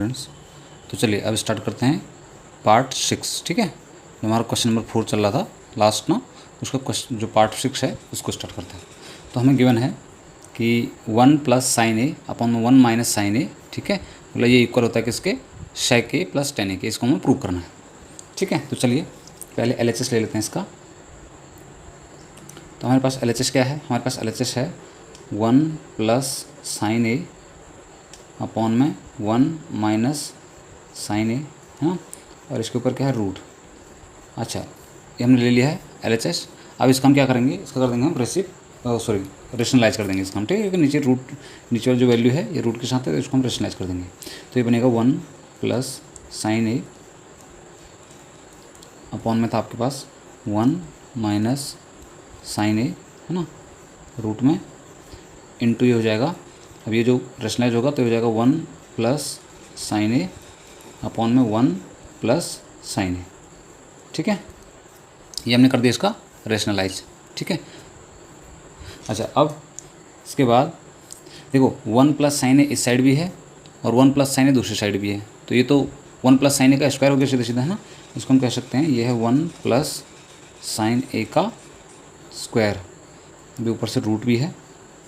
Friends, तो चलिए अब स्टार्ट करते हैं पार्ट 6। ठीक है, जो हमारा क्वेश्चन नंबर 4 चल रहा था लास्ट ना, उसका क्वेश्चन जो पार्ट 6 है उसको स्टार्ट करते हैं। तो हमें गिवन है कि 1 प्लस साइन ए अपॉन में 1 माइनस साइन ए। ठीक है, मतलब ये इक्वल होता है किसके, सेक ए प्लस टेन ए के। इसको हमें प्रूव करना है। ठीक है, तो चलिए पहले LHS ले लेते हैं इसका। तो हमारे पास LHS क्या है, हमारे पास LHS है 1 प्लस साइन ए अपॉन में 1 माइनस साइन ए, है ना, और इसके ऊपर क्या है रूट। अच्छा, ये हमने ले लिया है LHS। अब इसका हम क्या करेंगे, इसका कर देंगे हम रेशनलाइज कर देंगे इसका हम। ठीक है, क्योंकि नीचे रूट, नीचे वाली जो वैल्यू है ये रूट के साथ है, तो इसको हम रेशनलाइज कर देंगे। तो ये बनेगा 1 प्लस साइन ए अपॉन में था आपके पास 1 माइनस साइन ए, है ना, रूट में इंटू ये हो जाएगा। अब ये जो रेशनलाइज होगा तो ये हो जाएगा 1 प्लस साइन ए अपॉन में 1 प्लस साइन ए। ठीक है, ये हमने कर दिया इसका रेशनलाइज। ठीक है, अच्छा अब इसके बाद देखो 1 प्लस साइन ए इस साइड भी है और 1 प्लस साइन ए दूसरी साइड भी है। तो ये तो 1 प्लस साइन ए का स्क्वायर हो गया सीधा सीधा, है ना। इसको हम कह सकते हैं ये है 1 प्लस साइन ए का स्क्वायर, भी ऊपर से रूट भी है।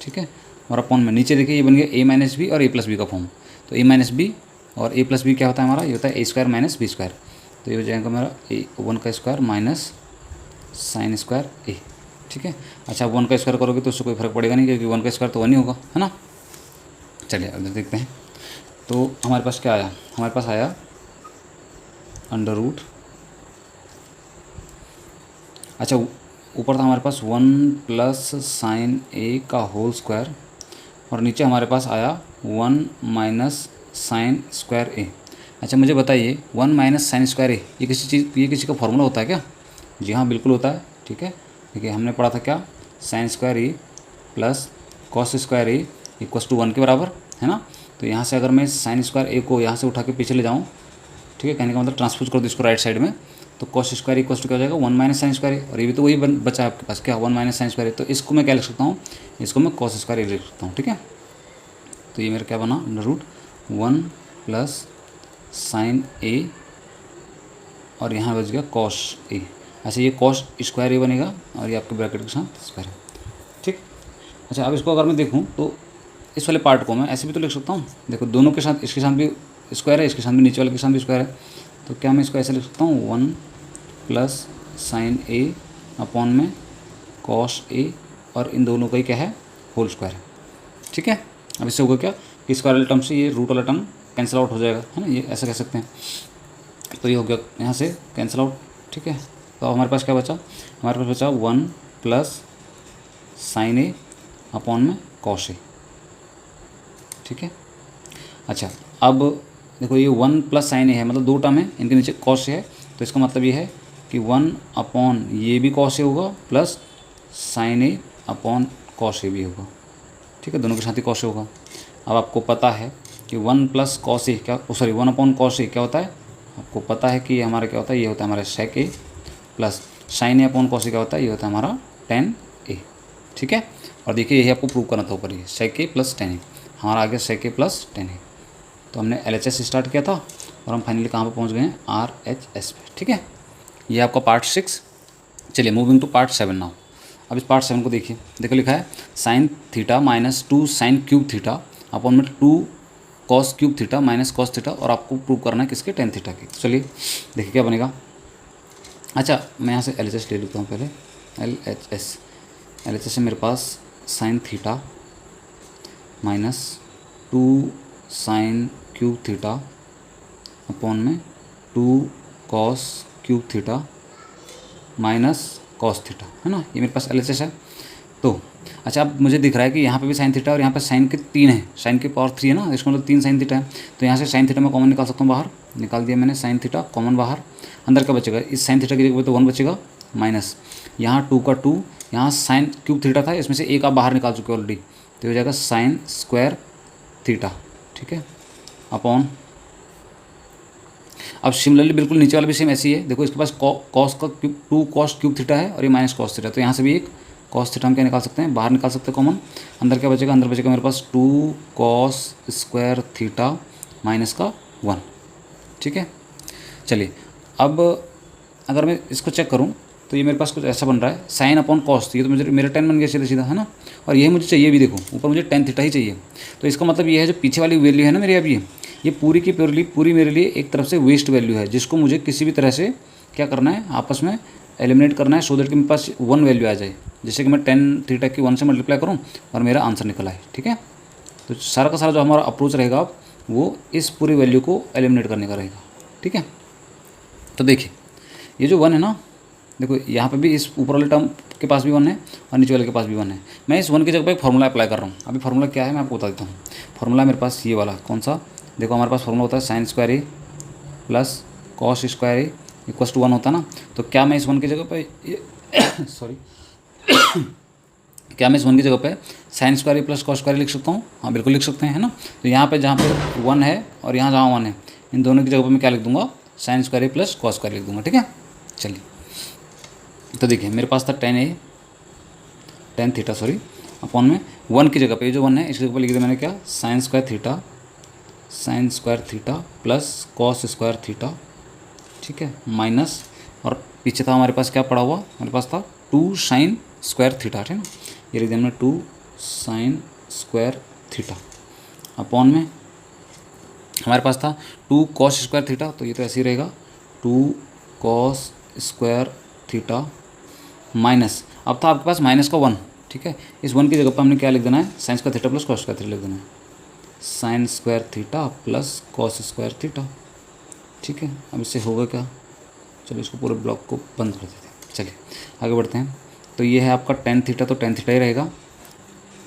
ठीक है, और अपॉन में नीचे देखिए ये बन गया a माइनस बी और a प्लस बी का फॉर्म। तो a माइनस बी और a प्लस बी क्या होता है हमारा, ये होता है a square minus B square. तो ये हो जाएगा हमारा a1 का square minus sine square a। ठीक है, अच्छा 1 का स्क्वायर करोगे तो उससे कोई फर्क पड़ेगा नहीं, क्योंकि 1 का स्क्वायर तो 1 ही होगा, है ना। चलिए अब देखते हैं। तो हमारे पास क्या आया, हमारे पास आया अंडर रूट। अच्छा, ऊपर था हमारे पास 1 प्लस साइन ए का होल स्क्वायर और नीचे हमारे पास आया 1 माइनस साइन स्क्वायर ए। अच्छा मुझे बताइए 1 माइनस साइन स्क्वायर ए ये किसी का फॉर्मूला होता है क्या? जी हाँ, बिल्कुल होता है। ठीक है, देखिए हमने पढ़ा था क्या, sine square A plus cos square A equals to 1 के बराबर, है ना। तो यहाँ से अगर मैं साइन स्क्वायर ए को यहाँ से उठा के पीछे ले जाऊँ, ठीक है, कहने का मतलब ट्रांसपोज कर दो इसको राइट साइड में, तो कॉस स्क्वायर इक्वल टू क्या हो जाएगा 1 माइनस साइन स्क्वायर है। और ये भी तो वही बचा है आपके पास क्या, 1 माइनस साइन स्क्वायर है। तो इसको मैं क्या लिख सकता हूँ, इसको मैं कॉस स्क्वायर लिख सकता हूँ। ठीक है, तो ये मेरा क्या बना, under root 1 plus sign A और यहाँ बच गया कॉस ए। अच्छा, ये कॉस स्क्वायर ए बनेगा और ये आपके ब्रैकेट के साथ स्क्वायर है। ठीक, अच्छा अब इसको अगर मैं देखूँ तो इस वाले पार्ट को मैं ऐसे भी तो लिख सकता हूँ। देखो दोनों के साथ, इसके साथ भी स्क्वायर है, इसके साथ भी नीचे वाले के साथ भी स्क्वायर है। तो क्या मैं इसको ऐसे लिख सकता हूँ 1 प्लस साइन ए अपॉन में कॉस ए और इन दोनों का ही क्या है, होल स्क्वायर है। ठीक है, अब इससे होगा क्या कि स्क्वायर वाले टर्म से ये रूट वाला टर्म कैंसिल आउट हो जाएगा, है ना, ये ऐसा कह सकते हैं। तो ये हो गया यहाँ से कैंसिल आउट। ठीक है, तो हमारे पास क्या बचा, हमारे पास बचा 1 प्लस साइन ए अपॉन में कॉस ए। ठीक है, अच्छा अब देखो ये 1 प्लस साइन ए है, मतलब दो टर्म है, इनके नीचे कॉस ए है। तो इसका मतलब ये है कि 1 अपॉन ये भी कॉस ए होगा plus sign A upon cos A भी होगा। ठीक है, दोनों के साथ ही कॉस ए होगा। अब आपको पता है कि 1 प्लस कॉस ए क्या, सॉरी 1 अपॉन कॉस ए क्या होता है, आपको पता है कि हमारा क्या होता है, ये होता है हमारा सेक ए plus sign A upon cos A क्या होता है, ये होता है हमारा टेन ए। ठीक है, और देखिए यही आपको प्रूव करना था ऊपर, ये सेक ए प्लस टेन ए, हमारा आ गया सेक ए प्लस टेन ए। तो हमने LHS स्टार्ट किया था और हम फाइनली कहाँ पर पहुँच गए हैं, RHS पे। ठीक है, ये आपका पार्ट 6। चलिए मूविंग टू पार्ट 7 नाउ। अब इस पार्ट 7 को देखिए, देखो लिखा है sign theta minus 2 sine cube theta upon में 2 cos cube theta minus cos theta, और आपको प्रूव करना है किसके, टेन थीटा की। चलिए देखिए क्या बनेगा। अच्छा मैं यहाँ से LHS ले लेता हूँ पहले, LHS से मेरे पास sine theta minus 2 sine cube theta upon में 2 cos cube theta minus cos theta, है ना, ये मेरे पास LHS है। तो अच्छा अब मुझे दिख रहा है कि यहाँ पे भी साइन थीटा और यहाँ पे साइन के 3 है, साइन के पावर 3 है ना, इसका मतलब 3 साइन थीटा है। तो यहाँ से साइन थीटा मैं कॉमन निकाल सकता हूँ, बाहर निकाल दिया मैंने साइन थीटा कॉमन बाहर। अंदर क्या बचेगा, इस साइन थीटा की जगह पे तो 1 बचेगा माइनस यहाँ 2 का 2, यहाँ साइन क्यूब थीटा था, इसमें से एक आप बाहर निकाल चुके ऑलरेडी, तो हो जाएगा साइन स्क्वायर थीटा। ठीक है, अपॉन अब सिमिलरली बिल्कुल नीचे वाला भी सेम ऐसी है। देखो इसके पास कॉस का क्यूब 2 कॉस क्यूब थीटा है और ये माइनस कॉस थीटा, तो यहाँ से भी एक कॉस थीटा हम क्या निकाल सकते हैं, बाहर निकाल सकते हैं कॉमन। अंदर क्या बचेगा, अंदर बचेगा मेरे पास 2 कॉस स्क्वायर थीटा माइनस का 1। ठीक है, चलिए अब अगर मैं इसको चेक करूँ तो ये मेरे पास कुछ ऐसा बन रहा है, साइन अपॉन कॉस, ये तो मुझे मेरा 10 बन गया सीधा सीधा, है ना। और यही मुझे चाहिए भी, देखो ऊपर मुझे tan थीटा ही चाहिए। तो इसका मतलब ये है जो पीछे वाली वैल्यू है ना मेरी, अब ये पूरी की पूरी मेरे लिए एक तरफ से वेस्ट वैल्यू है, जिसको मुझे किसी भी तरह से क्या करना है, आपस में एलिमिनेट करना है, सो दैट कि मेरे पास 1 वैल्यू आ जाए, जैसे कि मैं tan थीटा की 1 से मल्टीप्लाई करूँ और मेरा आंसर निकल आए। ठीक है, तो सारा का सारा जो हमारा अप्रोच रहेगा अब वो इस पूरी वैल्यू को एलिमिनेट करने का रहेगा। ठीक है, तो देखिए ये जो 1 है ना, देखो यहाँ पे भी इस ऊपर वाले टर्म के पास भी 1 है और नीचे वाले के पास भी 1 है। मैं इस 1 की जगह पे एक फार्मूला अप्लाई कर रहा हूँ। अभी फार्मूला क्या है मैं आपको बता देता हूँ। फार्मूला मेरे पास ये वाला कौन सा, देखो हमारे पास फार्मूला होता है sine square A plus cos square A equals to 1 होता है ना। तो क्या मैं इस 1 की जगह पे सॉरी क्या मैं इस 1 की जगह पे sign square A plus cos square लिख सकता हूँ? हाँ बिल्कुल लिख सकते हैं, है ना। तो यहाँ पे जहाँ पे 1 है और यहाँ जहाँ 1 है, इन दोनों की जगह पे मैं क्या लिख दूंगा, sign square A plus cos square लिख दूंगा। ठीक है, चलिए तो देखिए मेरे पास था tan थीटा सॉरी अपॉन में 1 की जगह पे, ये जो 1 है इसकी जगह पे लिख दिया मैंने क्या, sine square theta plus cos square theta. ठीक है, माइनस, और पीछे था हमारे पास क्या पड़ा हुआ, हमारे पास था 2 साइन स्क्वायर थीटा। ठीक है, ये लिख दिया हमने 2 साइन स्क्वायर थीटा अपॉन में हमारे पास था 2 कॉस स्क्वायर थीटा, तो ये तो ऐसे ही रहेगा 2 कॉस स्क्वायर थीटा माइनस, अब था आपके पास माइनस का 1। ठीक है, इस 1 की जगह पर हमने क्या लिख देना है, sine square theta plus cos square theta लिख देना है, sine square theta plus cos square theta. ठीक है, अब इससे होगा क्या, चलो इसको पूरे ब्लॉक को बंद कर देते हैं। चलिए आगे बढ़ते हैं। तो ये है आपका tan थीटा, तो tan थीटा ही रहेगा।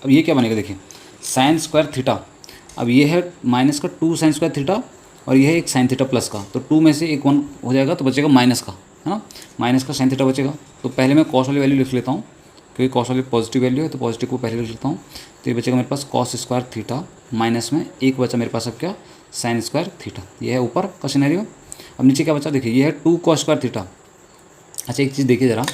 अब ये क्या बनेगा, देखिए साइन स्क्वायर थीटा, अब ये है माइनस का 2 साइन स्क्वायर थीटा और ये है एक साइन थीटा प्लस का, तो 2 में से एक 1 हो जाएगा तो बचेगा माइनस का, है ना, माइनस का साइन थीटा बचेगा। तो पहले मैं कॉस वाली वैल्यू लिख लेता हूँ, क्योंकि कॉस वाली पॉजिटिव वैल्यू है तो पॉजिटिव को पहले लिख लेता हूँ। तो ये बचेगा मेरे पास कॉस स्क्वायर थीटा माइनस में एक बचा मेरे पास अब क्या, साइन स्क्वायर थीटा। ये है ऊपर का सिनेरियो। अब नीचे क्या बचा, देखिए ये है 2 कॉस स्क्वायर थीटा। अच्छा एक चीज़ देखिए ज़रा,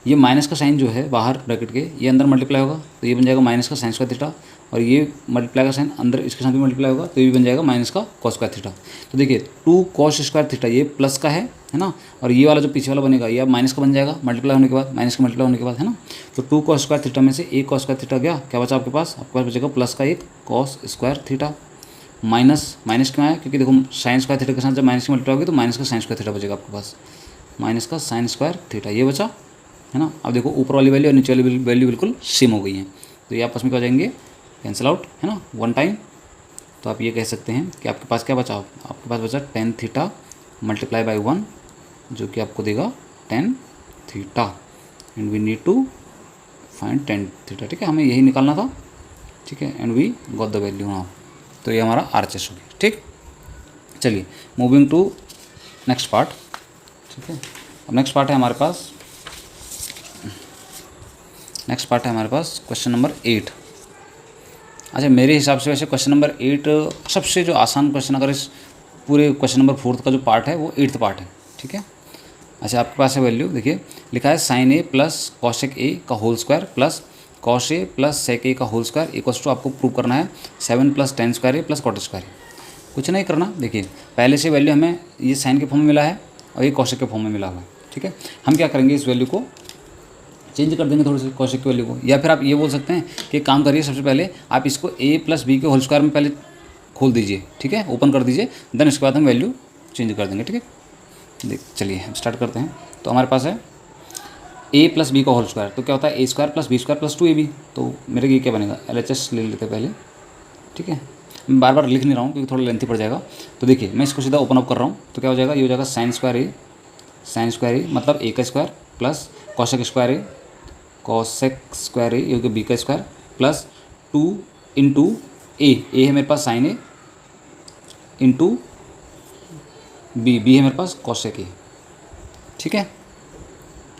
ये माइनस का साइन जो है बाहर ब्रैकेट के, ये अंदर मल्टीप्लाई होगा तो ये बन जाएगा माइनस का साइन स्क्वायर थीटा, और ये मल्टीप्लाई का साइन अंदर इसके साथ भी मल्टीप्लाई होगा तो ये भी बन जाएगा माइनस का कॉस स्क्वायर थीटा। तो देखिए 2 कॉस स्क्वायर थीटा ये प्लस का है ना, और ये वाला जो पीछे वाला बनेगा ये अब माइनस का बन जाएगा मल्टीप्लाई होने के बाद, माइनस का मल्टीप्लाई होने के बाद, है ना। तो 2 कॉस स्क्वायर थीटा में से एक कॉस स्क्वायर थीटा गया, क्या बचा आपके पास बचेगा प्लस का एक cos square theta minus, minus क्यों आया, क्योंकि देखो साइन स्क्वायर थीटा के साथ जब माइनस की मल्टीप्लाई होगी तो माइनस का साइन स्क्वायर थीटा बचेगा आपके पास, माइनस का साइन स्क्वायर थीटा ये बचा, है ना। अब देखो ऊपर वाली वैल्यू और नीचे वाली वैल्यू बिल्कुल सेम हो गई हैं, तो ये आपस में क्या हो जाएंगे, कैंसिल आउट, है ना, 1 टाइम। तो आप ये कह सकते हैं कि आपके पास क्या बचा, आपके पास बचा tan थीटा मल्टीप्लाई बाई 1 जो कि आपको देगा tan theta, and we need to find tan theta. ठीक है, हमें यही निकालना था। ठीक है, and we got the value now. तो ये हमारा RHS हो गया। ठीक, चलिए मूविंग टू नेक्स्ट पार्ट। ठीक है, अब नेक्स्ट पार्ट है हमारे पास क्वेश्चन नंबर 8। अच्छा मेरे हिसाब से वैसे क्वेश्चन नंबर 8 सबसे जो आसान क्वेश्चन, अगर इस पूरे क्वेश्चन नंबर 4 का जो पार्ट है वो 8th पार्ट है। ठीक है, अच्छा आपके पास है वैल्यू, देखिए लिखा है sine A plus cosec A का whole square plus cos A plus sec A का होल स्क्वायर इक्वल्स टू, आपको प्रूव करना है 7 plus tan square A plus cot square A. कुछ नहीं करना, देखिए पहले से वैल्यू हमें ये साइन के फॉर्म में मिला है और ये कॉसेक के फॉर्म में मिला हुआ है। ठीक है, हम क्या करेंगे, इस वैल्यू को चेंज कर देंगे थोड़ी सी कॉसेक की वैल्यू को, या फिर आप ये बोल सकते हैं कि काम करिए, सबसे पहले आप इसको a प्लस बी के होल स्क्वायर में पहले खोल दीजिए। ठीक है, ओपन कर दीजिए, देन इसके बाद हम वैल्यू चेंज कर देंगे। ठीक है, देख चलिए हम स्टार्ट करते हैं। तो हमारे पास है a प्लस बी का होल स्क्वायर, तो क्या होता है a square plus B square plus 2ab। तो मेरे लिए क्या बनेगा, LHS ले लेते हैं पहले। ठीक है, मैं बार बार लिख नहीं रहा हूँ क्योंकि थोड़ा लेंथी पड़ जाएगा। तो देखिए मैं इसको सीधा ओपन अप कर रहा हूँ, तो क्या हो जाएगा, ये हो जाएगा साइन स्क्वायर ए मतलब a का square plus cosec square A cosec square A ये बी का स्क्वायर प्लस 2 इंटू ए है मेरे पास साइन ए इंटू बी है मेरे पास कॉसेक ए। ठीक है,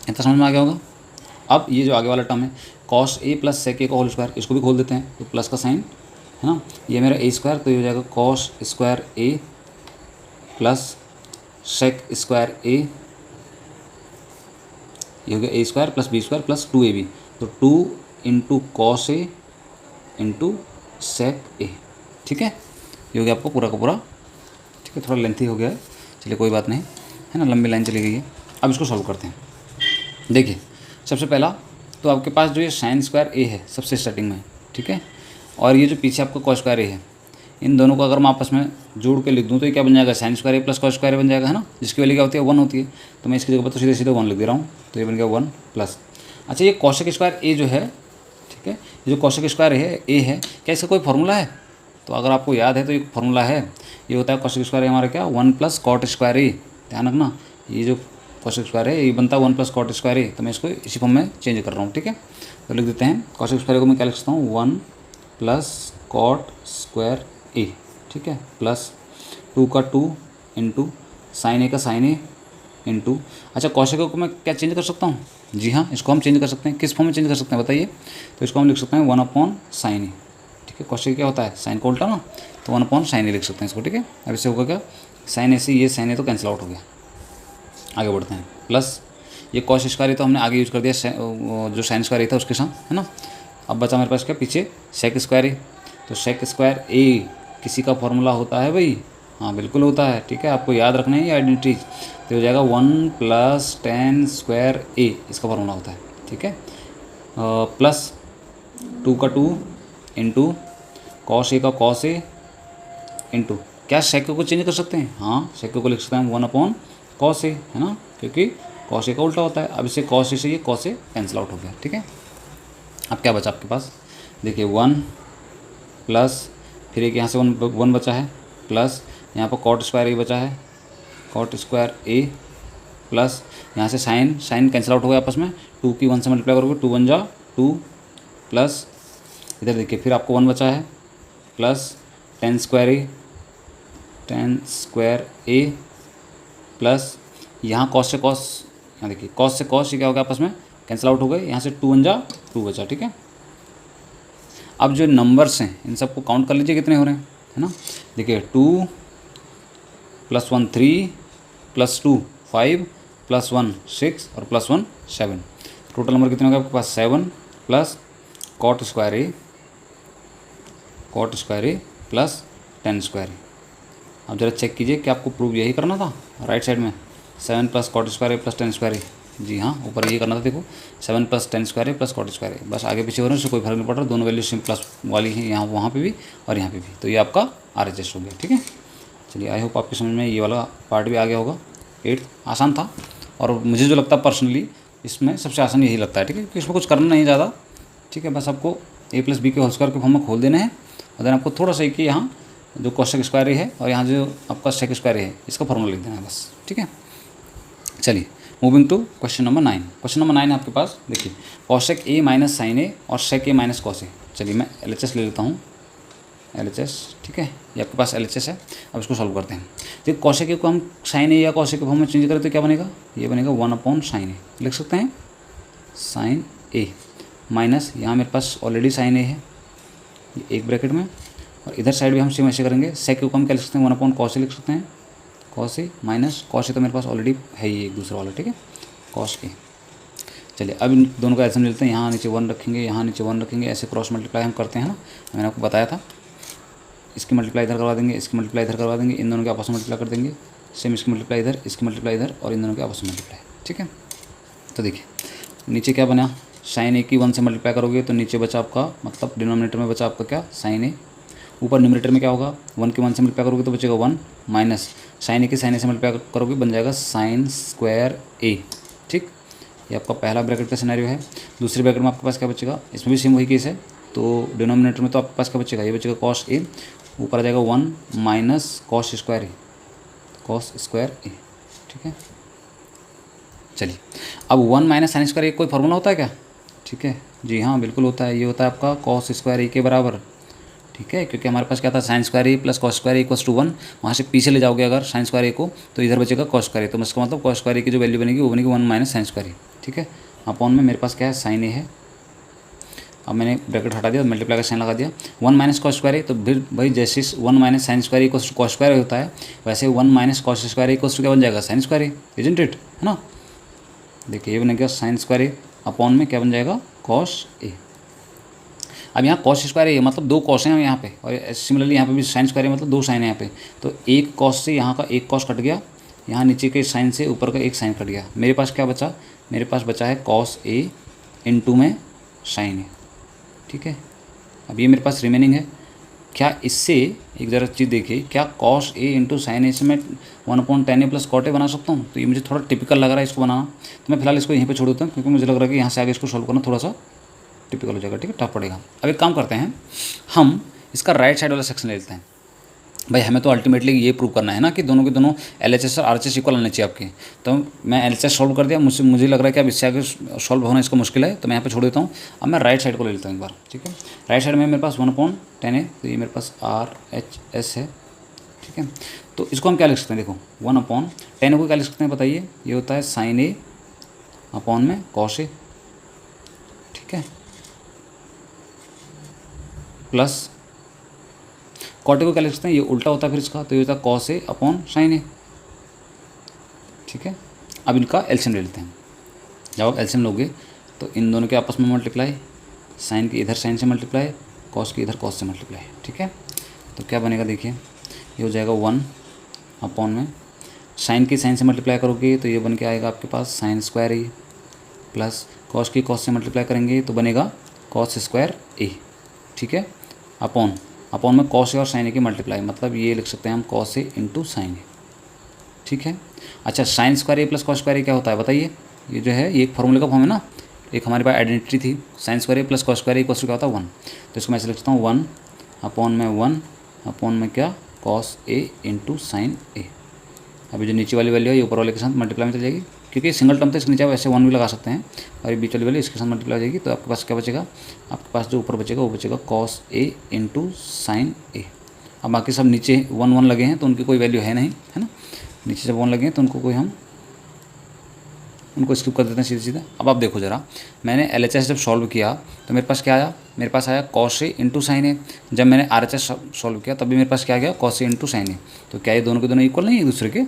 इतना समझ में आ गया होगा। अब ये जो आगे वाला टर्म है cos A plus sec A का होल स्क्वायर, इसको भी खोल देते हैं, तो प्लस का साइन, है ना, ये मेरा ए स्क्वायर, तो ये हो जाएगा cos square A plus sec square A, ये हो गया a square plus B square plus 2ab, तो 2 into cos A into sec A. ठीक है, ये हो गया आपको पूरा का पूरा। ठीक ठीक है, थोड़ा लेंथी हो गया है, चलिए कोई बात नहीं, है ना, लंबी लाइन चली गई है। अब इसको सॉल्व करते हैं। देखिए सबसे पहला तो आपके पास जो ये साइन स्क्वायर ए है सबसे स्टार्टिंग में, ठीक है, और ये जो पीछे आपका कॉस स्क्वायर ए है, इन दोनों को अगर मैं आपस में जोड़ के लिख दूँ तो ये क्या बन जाएगा, sine square A plus cos square ए बन जाएगा, है ना, जिसकी वैल्यू क्या होती है 1 होती है। तो मैं इसकी जगह पर तो सीधे सीधे 1 लिख दे रहा हूँ, तो ये बन गया 1 प्लस। अच्छा ये कॉसेक स्क्वायर ए जो है, ठीक है, ये जो कॉसेक स्क्वायर है ए है, क्या इसका कोई फॉर्मूला है? तो अगर आपको याद है तो एक फॉर्मूला है, ये होता है कॉसेक स्क्वायर ए हमारा क्या 1 प्लस कॉट स्क्वायर ए। ध्यान रखना, ये जो कॉसेक स्क्वायर है ये बनता है 1 प्लस कॉट स्क्वायर ए, तो मैं इसको इसी फॉर्म में चेंज कर रहा हूँ, ठीक है। तो लिख देते हैं कॉसेक स्क्वायर को मैं क्या लिख सकता हूँ 1 प्लस कॉट स्क्वायर ए, ठीक है, प्लस 2 का 2 इंटू साइन ए का साइन ए इंटू, अच्छा कॉसेक को मैं क्या चेंज कर सकता हूँ? जी हाँ, इसको हम चेंज कर सकते हैं। किस फॉर्म में चेंज कर सकते हैं बताइए? तो इसको हम लिख सकते हैं 1/sin ए, ठीक है, कॉसेक क्या होता है साइन को उल्टा ना, तो 1/sin ए लिख सकते हैं इसको, ठीक है। अब इससे होगा क्या, साइन ए से ये साइन ए तो कैंसिल आउट हो गया। आगे बढ़ते हैं, प्लस ये कॉस स्क्वायर तो हमने आगे यूज कर दिया जो साइन स्क्वायर था उसके साथ, है ना। अब बचा मेरे पास क्या पीछे सेक स्क्वायर ए, तो सेक स्क्वायर ए किसी का फॉर्मूला होता है भाई? हाँ बिल्कुल होता है, ठीक है, आपको याद रखना है ये आइडेंटिटीज। तो हो जाएगा 1 प्लस tan स्क्वायर ए, इसका फॉर्मूला होता है, ठीक है, प्लस 2 का 2 इंटू कॉस ए का कॉस ए इंटू, क्या सेक को चेंज कर सकते हैं? हाँ सेक को लिख सकते हैं 1/cos ए, है ना, क्योंकि कॉस ए का उल्टा होता है। अब इसे कॉस ए से ये कॉस ए कैंसिल आउट हो गया, ठीक है। अब क्या बचा आपके पास, देखिए 1 प्लस फिर एक यहाँ से 1 बचा है, प्लस यहाँ पर कॉट स्क्वायर ए बचा है, कॉट स्क्वायर ए, प्लस यहाँ से साइन कैंसिल आउट हो गया आपस में, 2 की 1 से मल्टीप्लाई करोगे 2 1 जा 2, प्लस इधर देखिए फिर आपको 1 बचा है, plus tan square A plus यहाँ कॉस से कॉस, यहाँ देखिए कॉस से कॉस ये क्या हो गया आपस में कैंसिल आउट हो गए, यहाँ से 2 1 जा 2 बचा, ठीक है। अब जो नंबर्स हैं इन सबको काउंट कर लीजिए कितने हो रहे हैं, है ना। देखिए 2 + 1 3 + 2 5 + 1 6 और +1 7, टोटल नंबर कितने हो गए आपके पास 7 plus cot square A plus tan square ए। अब जरा चेक कीजिए कि आपको प्रूव यही करना था राइट साइड में, 7 plus cot square A plus tan square ए। जी हाँ, ऊपर यही करना था, देखो 7 plus tan square A plus cot square ए, बस आगे पीछे हो रहे हैं उससे कोई फर्क नहीं पड़ रहा, दोनों वैल्यू सेम प्लस वाली है, यहाँ वहाँ पे भी और यहाँ पे भी, तो ये आपका RHS हो गया, ठीक है। चलिए आई होप आपकी समझ में ये वाला पार्ट भी आ गया होगा। 8 आसान था, और मुझे जो लगता है पर्सनली इसमें सबसे आसान यही लगता है, ठीक है, क्योंकि इसमें कुछ करना नहीं ज़्यादा, ठीक है, बस आपको a + b के होल स्क्वायर के फॉर्म में खोल देना है, और देन आपको थोड़ा सा कि यहाँ जो कॉसेक स्क्वायर है और यहाँ जो आपका सेक स्क्वायर है इसका फॉर्मूला लिख देना है बस, ठीक है। चलिए moving to question number 9। Question number 9 है आपके पास, देखिए cosec A minus sine A और sec A minus cos A. चलिए मैं LHS ले लेता हूँ, LHS, ठीक है, ये आपके पास LHS है। अब इसको सॉल्व करते हैं। देखिए कॉसेक ए को हम साइन ए या कॉसेक के फॉर्म में चेंज करें तो क्या बनेगा, ये बनेगा 1/sin ए, लिख सकते हैं साइन ए माइनस, यहाँ मेरे पास ऑलरेडी साइन ए है एक ब्रैकेट में, और इधर साइड भी हम सेम ऐसे करेंगे, सेक को हम क्या लिख सकते हैं 1/cos ए लिख सकते हैं, cos ए माइनस cos ए तो मेरे पास ऑलरेडी है ही एक दूसरा वाला, ठीक है, cos ए। चलिए अब इन दोनों का ऐसे मिलते हैं, यहाँ नीचे 1 रखेंगे, यहाँ नीचे 1 रखेंगे, ऐसे क्रॉस मल्टीप्लाई हम करते हैं ना, मैंने आपको बताया था। इसकी मल्टीप्लाई इधर करवा देंगे, इसकी मल्टीप्लाई इधर करवा देंगे, इन दोनों के आपस में मल्टीप्लाई कर देंगे, सेम इसकी मल्टीप्लाई इधर, इसकी मल्टीप्लाई इधर, और इन दोनों के आपस में मल्टीप्लाई, ठीक है। तो देखिए नीचे क्या बना, साइन ए की 1 से मल्टीप्लाई करोगे तो नीचे बचा आपका, मतलब डिनोमिनेटर में बचा आपका क्या साइन ए, ऊपर न्यूमरेटर में क्या होगा 1 की 1 से मल्टीप्लाई करोगे तो बचेगा 1 माइनस साइन ए की साइन ए से मल्टीप्लाई करोगे बन जाएगा साइन स्क्वायर ए, ठीक। ये आपका पहला ब्रैकेट का सिनेरियो है। दूसरे ब्रैकेट में आपके पास क्या बचेगा, इसमें भी सेम वही केस है, तो डिनोमिनेटर में तो आपके पास क्या बचेगा, ये बचेगा कॉस ए, ऊपर आ जाएगा 1 माइनस कॉस स्क्वायर ए, ठीक है। चलिए अब 1 माइनस साइन स्क्वायर ए कोई फॉर्मूला होता है क्या, ठीक है, जी हाँ बिल्कुल होता है, ये होता है आपका कॉस स्क्वायर ए के बराबर, ठीक है, क्योंकि हमारे पास क्या था sine square A plus cos square A equals to 1, वहाँ से पीछे ले जाओगे अगर साइन स्क्वायर ए को तो इधर बचेगा कॉस स्क्वायर ए, तो इसका मतलब कॉस स्क्वायर ए की जो वैल्यू बनेगी वो बनेगी 1 माइनस साइन स्क्वायर ए, ठीक है। अपॉन में मेरे पास क्या है साइन ए है, अब मैंने ब्रैकेट हटा दिया, मल्टीप्लाई का साइन लगा दिया, 1 माइनस कॉस स्क्वायर ए, तो फिर भाई जैसे 1 minus sine square equals to cos square A होता है, वैसे 1 minus cos square equals to क्या बन जाएगा sine square A, isn't it, है ना। देखिए ये बनेगा साइन स्क्वायर ए, अपॉन में क्या बन जाएगा कॉस ए। अब यहाँ कॉस स्क्वायर है मतलब 2 कॉस हैं यहाँ पे, और सिमिलरली यहाँ पे भी साइन स्क्वायर है मतलब 2 साइन है यहाँ पे। तो एक कॉस से यहाँ का एक कॉस कट गया, यहाँ नीचे के साइन से ऊपर का एक साइन कट गया। मेरे पास क्या बचा, मेरे पास बचा है कॉस ए इंटू में साइन ए। ठीक है, अब ये मेरे पास रिमेनिंग है। क्या इससे एक ज़रा चीज़ देखिए, क्या कॉस ए इंटू साइन ए से मैं 1/tan a plus cot A बना सकता हूँ? तो ये मुझे थोड़ा टिपिकल लग रहा है इसको बनाना, तो मैं फिलहाल इसको यहीं पे छोड़ देता हूँ, क्योंकि मुझे लग रहा है कि यहाँ से आगे इसको सॉल्व करना थोड़ा सा टिपिकल हो जाएगा। ठीक है, टफ पड़ेगा। अब एक काम करते हैं, हम इसका राइट साइड वाला सेक्शन ले लेते हैं। भाई हमें तो अल्टीमेटली ये प्रूव करना है ना कि दोनों के दोनों LHS और RHS इक्वल आने चाहिए आपके। तो मैं LHS सॉल्व कर दिया, मुझे लग रहा है कि अब इससे आगे सॉल्व होना इसका मुश्किल है, तो मैं यहाँ पे छोड़ देता हूँ। अब मैं राइट साइड को ले लेता हूँ एक बार। ठीक है, राइट साइड में मेरे पास 1/tan है, तो ये मेरे पास RHS है। ठीक है, तो इसको हम क्या लिख सकते हैं, देखो 1/tan को क्या लिख सकते हैं बताइए, ये होता है साइन ए अपॉन में कॉस ए। ठीक है, प्लस कॉट ए को क्या लिख सकते हैं, ये उल्टा होता है फिर इसका, तो ये होता है कॉस ए अपॉन साइन ए। ठीक है, अब इनका एलसीएम ले लेते हैं। जब आप एलसीएम लोगे तो इन दोनों के आपस में मल्टीप्लाई, साइन की इधर साइन से मल्टीप्लाई, कॉस की इधर कॉस से मल्टीप्लाई। ठीक है, तो क्या बनेगा देखिए, ये हो जाएगा 1 अपॉन में साइन की साइन से मल्टीप्लाई करोगे तो ये बन के आएगा आपके पास sign square A, plus cos की कॉस से मल्टीप्लाई करेंगे तो बनेगा कॉस स्क्वायर ए। ठीक है, अपॉन में कॉस ए और साइन ए की मल्टीप्लाई, मतलब ये लिख सकते हैं हम कॉस ए इंटू साइन ए। ठीक है, अच्छा sign square A plus cos square ए क्या होता है बताइए, ये जो है ये एक फॉर्मूले का फॉर्म है ना, एक हमारे पास आइडेंटिटी थी, sine square A plus cos square A equal to क्या होता है 1। तो इसको मैं ऐसे लिख सकता हूँ 1 अपॉन में क्या कॉस ए इंटू साइन ए। अभी जो नीचे वाली वैल्यू है ये ऊपर वाले के साथ मल्टीप्लाई में चल जाएगी, क्योंकि सिंगल टर्म तो इसके नीचे आप ऐसे 1 भी लगा सकते हैं, और ये बीच वाली वैल्यू इसके साथ मल्टीप्लाई हो जाएगी। तो आपके पास क्या बचेगा, आपके पास जो ऊपर बचेगा वो बचेगा कॉस ए इंटू साइन ए। अब बाकी सब नीचे 1 लगे हैं तो उनकी कोई वैल्यू है नहीं, है ना, नीचे जब 1 लगे हैं तो उनको स्किप कर देते हैं सीधे सीधे। अब आप देखो ज़रा, मैंने LHS जब सॉल्व किया तो मेरे पास क्या आया, मेरे पास आया कॉस ए इंटू साइन ए। जब मैंने RHS सॉल्व किया तब भी मेरे पास क्या गया, कॉस ए इंटू साइन ए। तो क्या ये दोनों के दोनों इक्वल नहीं है एक दूसरे के,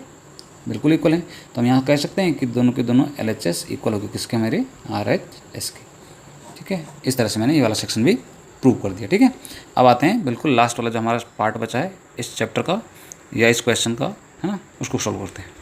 बिल्कुल इक्वल हैं। तो हम यहाँ कह सकते हैं कि दोनों के दोनों LHS इक्वल होगी किसके, मेरे RHS के। ठीक है, इस तरह से मैंने ये वाला सेक्शन भी प्रूव कर दिया। ठीक है, अब आते हैं बिल्कुल लास्ट वाला जो हमारा पार्ट बचा है इस चैप्टर का या इस क्वेश्चन का, है ना, उसको सॉल्व करते हैं।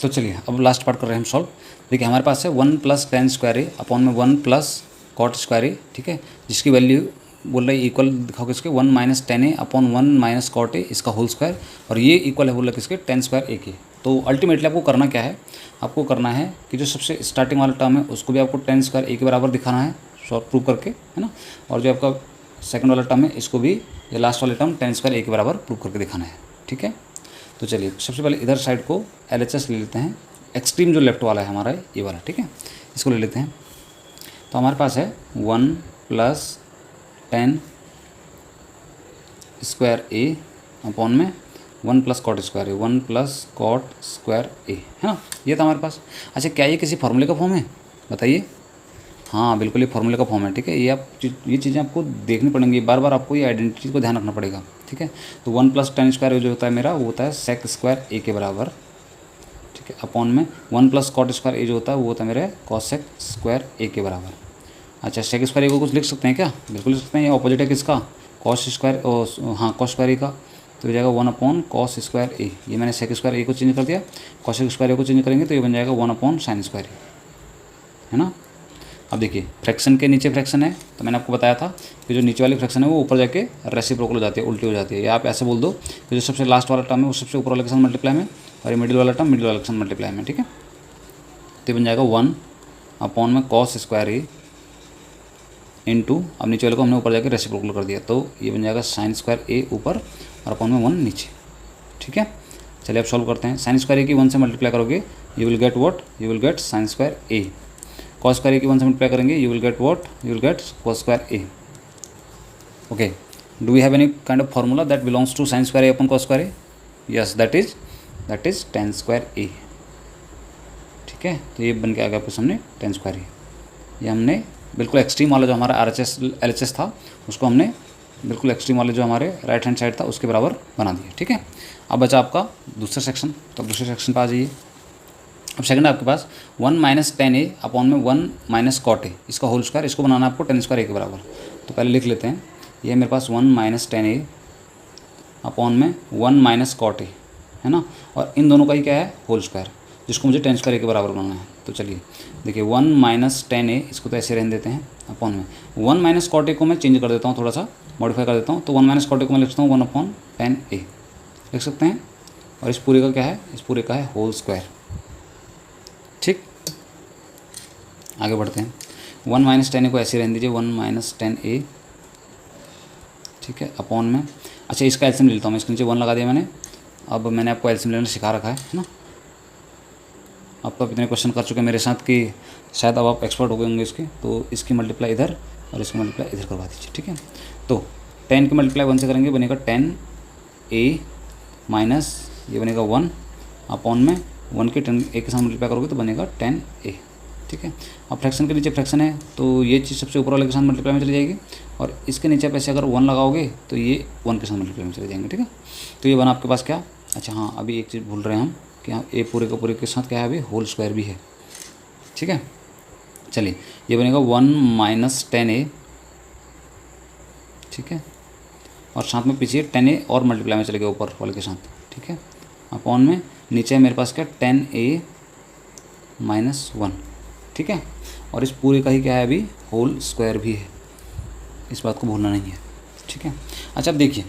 तो चलिए अब लास्ट पार्ट कर रहे हैं हम सॉल्व। देखिए हमारे पास है 1 + tan स्क्वायर ए अपॉन में 1 + cot स्क्वायर ए। ठीक है, जिसकी वैल्यू बोल रहा है इक्वल दिखाओ किसके, 1 - tan a upon 1 - cot a इसका होल स्क्वायर, और ये इक्वल है बोल रहा है किसके, tan स्क्वायर ए के। तो अल्टीमेटली आपको करना क्या है, आपको करना है कि जो सबसे स्टार्टिंग वाला टर्म है उसको भी आपको tan स्क्वायर ए के बराबर दिखाना है सॉल्व प्रूव करके, है ना, और जो आपका सेकंड वाला टर्म है इसको भी, ये लास्ट वाले टर्म tan स्क्वायर ए के बराबर प्रूव करके दिखाना है। ठीक है, तो चलिए सबसे पहले इधर साइड को LHS ले लेते हैं, एक्सट्रीम जो लेफ्ट वाला है हमारा ये वाला। ठीक है, इसको ले लेते हैं। तो हमारे पास है 1 + tan स्क्वायर ए अपॉन में 1 + cot स्क्वायर ए, 1 + cot स्क्वायर ए, है ना, ये था हमारे पास। अच्छा क्या ये किसी फॉर्मूले का फॉर्म है बताइए, हाँ बिल्कुल ये फॉर्मूले का फॉर्म है। ठीक है, ये चीज़ें आपको देखनी पड़ेंगी, बार बार आपको ये आइडेंटिटी को ध्यान रखना पड़ेगा। ठीक है, तो 1 + tan स्क्वायर जो होता है मेरा वो होता है sec स्क्वायर ए के बराबर। ठीक है, अपॉन में 1 + cot स्क्वायर ए जो होता है वो होता है मेरे cosec स्क्वायर ए के बराबर। अच्छा sec स्क्वायर ए को कुछ लिख सकते हैं क्या, बिल्कुल लिख सकते हैं, ये ऑपोजिट है किसका, cos स्क्वायर, हाँ cos स्क्वायर ए का, तो हो जाएगा 1 cos स्क्वायर ए। ये मैंने sec स्क्वायर ए को चेंज कर दिया, cosec स्क्वायर ए को चेंज करेंगे तो ये बन जाएगा 1 sin स्क्वायर ए, है ना। अब देखिए फ्रैक्शन के नीचे फ्रैक्शन है, तो मैंने आपको बताया था कि जो नीचे वाली फ्रैक्शन है वो ऊपर जाके रेसिप्रोकल हो जाती है, उल्टी हो जाती है। या आप ऐसे बोल दो कि जो सबसे लास्ट वाला टर्म है वो सबसे ऊपर वाले के साथ मल्टीप्लाई में, और ये मिडिल वाला टर्म मिडिल वाले के साथ मल्टीप्लाई में। ठीक है, तो बन जाएगा 1 में cos स्क्वायर ए इंटू, अब नीचे वाले को हमने ऊपर जाके रेसिप्रोकल कर दिया, तो ये बन जाएगा साइन स्क्वायर ए ऊपर और अपॉन में 1 नीचे। ठीक है, चलिए अब सॉल्व करते हैं। साइन स्क्वायर ए की 1 से मल्टीप्लाई करोगे you will get what, you will get sine square A. cos square A की 1 से मल्टीप्लाई करेंगे you will get what, you will get cos square A. Okay, do we have any kind of formula that belongs to sine square A upon cos square A, yes that is tan square A. ठीक है, तो ये बन के आ गया आपके सामने tan square A. ये हमने बिल्कुल एक्सट्रीम वाला जो हमारा LHS था उसको हमने बिल्कुल एक्सट्रीम वाले जो हमारे राइट हैंड साइड था उसके बराबर बना दिया। ठीक है, अब बचा आपका दूसरा सेक्शन, तो दूसरे सेक्शन पर आ जाइए। अब सेकंड आपके पास 1 - tan a अपॉन में 1 - cot a इसका होल स्क्वायर, इसको बनाना है आपको tan स्क्वायर ए के बराबर। तो पहले लिख लेते हैं, ये मेरे पास 1 माइनस 10a अपॉन में 1 माइनस कॉट ए, है ना, और इन दोनों का ही क्या है, होल स्क्वायर, जिसको मुझे tan स्क्वायर ए के बराबर बनाना है। तो चलिए देखिए 1 माइनस 10a, इसको तो ऐसे रहने देते हैं, अपॉन में 1 माइनस कॉट ए को मैं चेंज कर देता हूँ, थोड़ा सा मॉडिफाई कर देता हूँ। तो 1 माइनस कॉट ए को मैं लिखता हूँ 1 अपॉन tan a लिख सकते हैं, और इस पूरे का क्या है, इस पूरे का है होल स्क्वायर। ठीक, आगे बढ़ते हैं। 1 माइनस 10a को ऐसे रहने दीजिए, 1 माइनस 10a, ठीक है, अपॉन में, अच्छा इसका एलसीएम ले लेता हूँ मैं, इसके नीचे 1 लगा दिया मैंने। अब मैंने आपको एलसीएम लेना सिखा रखा है ना, अब तो आप इतने क्वेश्चन कर चुके हैं मेरे साथ कि शायद अब आप एक्सपर्ट हो गए होंगे इसके। तो इसकी मल्टीप्लाई इधर और इसकी मल्टीप्लाई इधर करवा दीजिए, ठीक है। तो 10 की मल्टीप्लाई 1 से करेंगे, बनेगा 10a माइनस ये बनेगा 1 अपॉन में 1 के 10a के साथ मल्टीप्लाई करोगे तो बनेगा 10a, ठीक है। अब फ्रैक्शन के नीचे फ्रैक्शन है तो ये चीज़ सबसे ऊपर वाले के साथ मल्टीप्लाई में चली जाएगी, और इसके नीचे पैसे अगर 1 लगाओगे तो ये 1 के साथ मल्टीप्लाई में चले जाएंगे, ठीक है। तो ये बना आपके पास क्या, अच्छा हाँ अभी एक चीज़ भूल रहे हैं हम कि यहाँ ए पूरे का पूरे के साथ क्या है, अभी होल स्क्वायर भी है, ठीक है। चलिए ये बनेगा 1 माइनस 10a, ठीक है, और साथ में पीछे 10a और मल्टीप्लाई में चले गए ऊपर वाले के साथ, ठीक है, अपॉन में नीचे मेरे पास क्या 10a माइनस 1, ठीक है, और इस पूरे का ही क्या है अभी होल स्क्वायर भी है, इस बात को भूलना नहीं है, ठीक है। अच्छा अब देखिए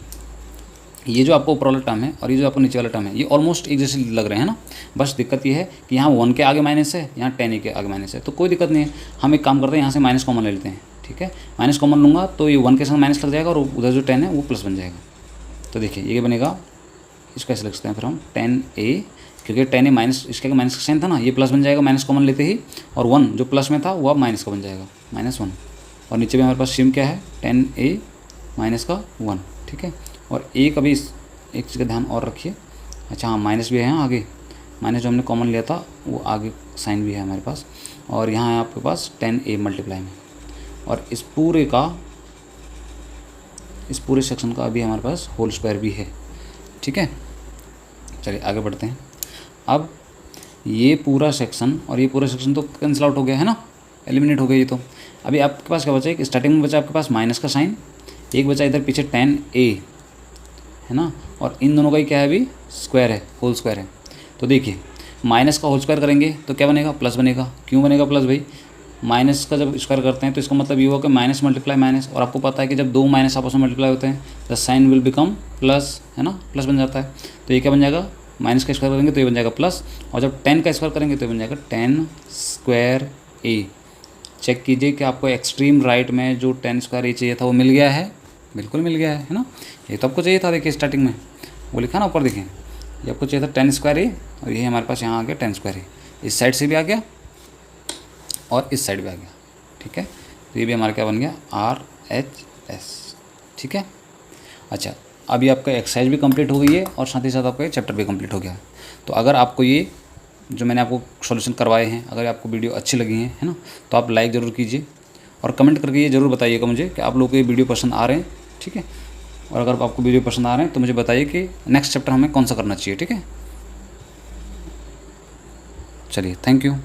ये जो आपको ऊपर वाला टर्म है और ये जो आपको नीचे वाला टर्म है, ये ऑलमोस्ट एक जैसे लग रहे हैं ना, बस दिक्कत ये है कि यहाँ 1 के आगे माइनस है, यहाँ 10a के आगे माइनस है, तो कोई दिक्कत नहीं है, हम एक काम करते हैं यहाँ से माइनस कॉमन ले लेते हैं, ठीक है। माइनस कॉमन लूँगा तो ये 1 के साथ माइनस लग जाएगा और उधर जो 10 है वो प्लस बन जाएगा। तो देखिए ये बनेगा, इसको ऐसे लिख सकते हैं फिर हम 10a, क्योंकि 10a माइनस इसके माइनस का साइन था ना, ये प्लस बन जाएगा माइनस कॉमन लेते ही, और 1 जो प्लस में था वो अब माइनस का बन जाएगा -1, और नीचे भी हमारे पास सिम क्या है 10a माइनस का 1, ठीक है। और एक अभी एक चीज़ का ध्यान और रखिए, अच्छा हाँ माइनस भी है यहाँ आगे, माइनस जो हमने कॉमन लिया था वो आगे साइन भी है हमारे पास, और यहाँ है आपके पास 10a मल्टीप्लाई में, और इस पूरे सेक्शन का अभी हमारे पास होल स्क्वायर भी है, ठीक है। चलिए आगे बढ़ते हैं। अब ये पूरा सेक्शन और ये पूरा सेक्शन तो कैंसिल आउट हो गया है ना, एलिमिनेट हो गया ये। तो अभी आपके पास क्या बचा है, स्टार्टिंग में बचा आपके पास माइनस का साइन, एक बचा इधर पीछे 10a है ना, और इन दोनों का ही क्या है अभी स्क्वायर है, होल स्क्वायर है। तो देखिए माइनस का होल स्क्वायर करेंगे तो क्या बनेगा, प्लस बनेगा। क्यों बनेगा प्लस भाई, माइनस का जब स्क्वायर करते हैं तो इसका मतलब ये हुआ कि माइनस मल्टीप्लाई माइनस, और आपको पता है कि जब दो माइनस आपस में मल्टीप्लाई होते हैं the sign will become plus, है ना, प्लस बन जाता है। तो ये क्या बन जाएगा, माइनस का स्क्वायर करेंगे तो ये बन जाएगा प्लस, और जब 10 का स्क्वायर करेंगे तो ये बन जाएगा 10 स्क्वायर a। चेक कीजिए कि आपको एक्सट्रीम राइट में जो 10 स्क्वायर a चाहिए था वो मिल गया है, बिल्कुल मिल गया है ना। ये तो आपको चाहिए था, देखिए स्टार्टिंग में वो लिखा ना ऊपर, देखिए ये आपको चाहिए था 10 स्क्वायर a, और ये हमारे पास यहाँ आ गया 10 स्क्वायर a, इस साइड से भी आ गया और इस साइड भी आ गया, ठीक है। तो ये भी हमारा क्या बन गया RHS, ठीक है। अच्छा अभी आपका एक्सरसाइज भी कंप्लीट हो गई है और साथ ही साथ आपका ये चैप्टर भी कंप्लीट हो गया है। तो अगर आपको ये जो मैंने आपको सॉल्यूशन करवाए हैं, अगर आपको वीडियो अच्छी लगी है ना, तो आप लाइक ज़रूर कीजिए और कमेंट करके ये ज़रूर बताइएगा मुझे कि आप लोगों को ये वीडियो पसंद आ रहे हैं, ठीक है। और अगर आपको वीडियो पसंद आ रहे हैं तो मुझे बताइए कि नेक्स्ट चैप्टर हमें कौन सा करना चाहिए, ठीक है। चलिए थैंक यू।